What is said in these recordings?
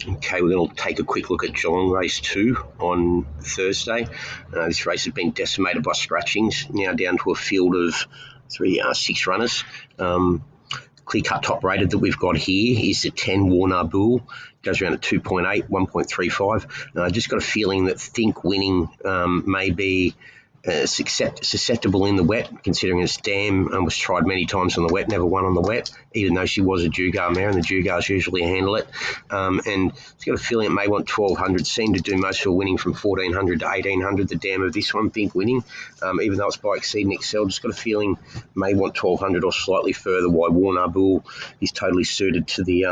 Okay, we're going to take a quick look at Geelong race 2 on Thursday. This race has been decimated by scratchings, now down to a field of 6 runners. Clear-cut top rated that we've got here is the 10 Warner Bull. Goes around at 2.8, 1.35. I just got a feeling that Think winning may be susceptible in the wet, considering it's dam and was tried many times on the wet, never won on the wet, even though she was a Jugar mare, and the Jugars usually handle it. And it's got a feeling it may want 1,200. Seemed to do most of her winning from 1,400 to 1,800. The dam of this one, Think winning, even though it's by Exceed and Excel, just got a feeling may want 1,200 or slightly further. Why Warner Bull is totally suited to the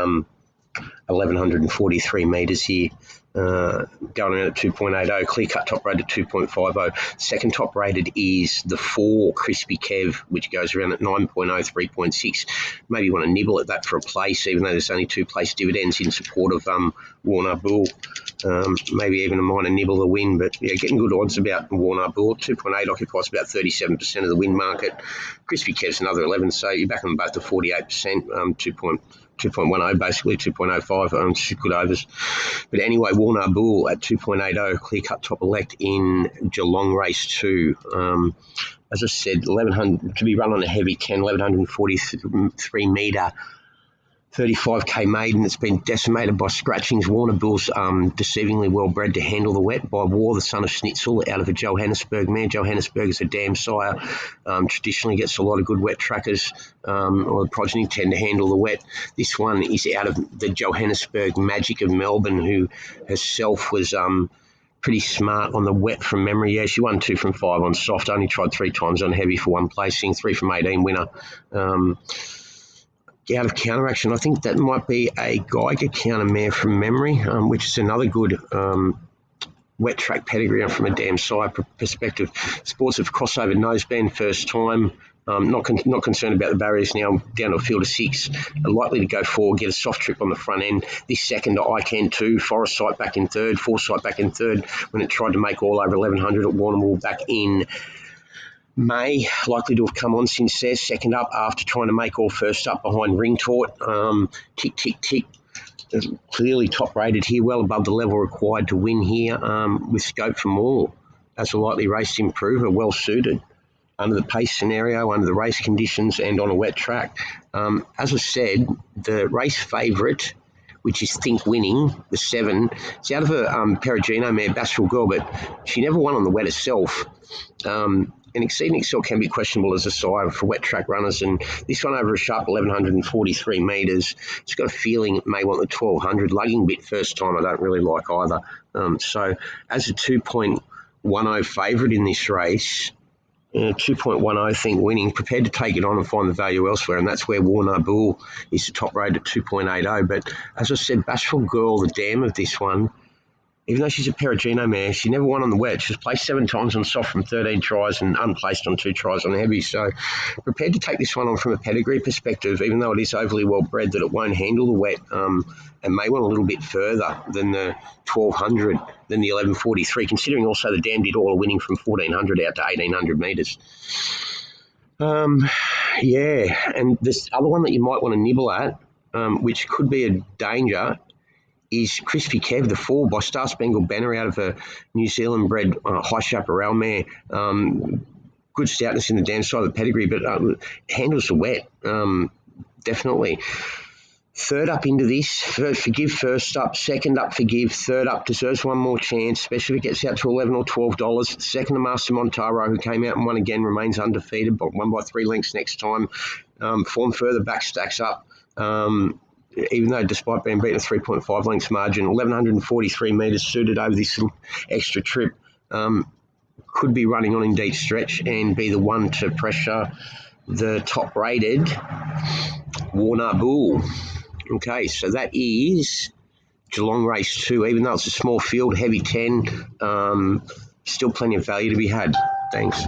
1,143 metres here. Going around at 2.80, clear cut top rated 2.50. Second top rated is the 4 Crispy Kev, which goes around at 9.0, 3.6. Maybe you want to nibble at that for a place, even though there's only 2 place dividends in support of Warner Bull. Maybe even a minor nibble the win, but yeah, getting good odds about Warner Bull. 2.8 occupies about 37% of the win market. Crispy Kev's another 11, so you're back on both to 48%, 2.10 basically, 2.05, good overs. But anyway, Warner Bull at 2.80, clear cut top elect in Geelong race 2. As I said, 1,100 to be run on a heavy 10, 1,143 metre, 35k maiden. It's been decimated by scratchings. Warner Bull's deceivingly well bred to handle the wet by War, the son of Schnitzel, out of a Johannesburg mare. Johannesburg is a dam sire. Traditionally gets a lot of good wet trackers, or the progeny tend to handle the wet. This one is out of the Johannesburg Magic of Melbourne, who herself was pretty smart on the wet from memory. Yeah, she won 2 from 5 on soft, only tried 3 times on heavy for 1 placing, 3 from 18 winner. Out of counter action, I think that might be a Geiger counter mare from memory, which is another good wet track pedigree from a dam side perspective. Sports of crossover noseband first time. Not concerned about the barriers now, down to a field of 6. Likely to go forward, get a soft trip on the front end. This second, I Can Too. Foresight back in third. Foresight back in third when it tried to make all over 1,100 at Warrnambool back in May, likely to have come on since there, second up after trying to make all first up behind Ring Tort. Tick, tick, tick. Clearly top rated here, well above the level required to win here, with scope for more. As a likely race improver, well suited under the pace scenario, under the race conditions, and on a wet track. As I said, the race favourite, which is Think winning, the 7, it's out of a Perugino mare, Bashful Girl, but she never won on the wet herself. And Exceed and Excel can be questionable as a sire for wet track runners, and this one over a sharp 1,143 metres. It's got a feeling it may want the 1,200. Lugging bit first time I don't really like either. So as a 2.10 favourite in this race, 2.10 Think winning, prepared to take it on and find the value elsewhere, and that's where Warner Bull is the top rated at 2.80. But as I said, Bashful Girl, the dam of this one, even though she's a Perugino mare, she never won on the wet. She was placed 7 times on soft from 13 tries and unplaced on 2 tries on heavy. So prepared to take this one on from a pedigree perspective, even though it is overly well bred, that it won't handle the wet, and may want a little bit further than the 1,200, than the 1,143, considering also the dam did all her winning from 1,400 out to 1,800 metres. Yeah, and this other one that you might want to nibble at, which could be a danger, is Crispy Kev, the 4 by Star Spangled Banner, out of a New Zealand bred high chaparral mare. Good stoutness in the dam side of the pedigree, but handles the wet, definitely. Third up into this, forgive first up, second up forgive, third up deserves one more chance, especially if it gets out to $11 or $12. Second to Master Montaro, who came out and won again, remains undefeated, but won by 3 lengths next time. Form further back, stacks up. Even though despite being beaten a 3.5 lengths margin, 1,143 metres suited over this extra trip, could be running on in deep stretch and be the one to pressure the top rated Warner Bull. Okay, so that is Geelong race 2. Even though it's a small field, heavy 10, still plenty of value to be had. Thanks.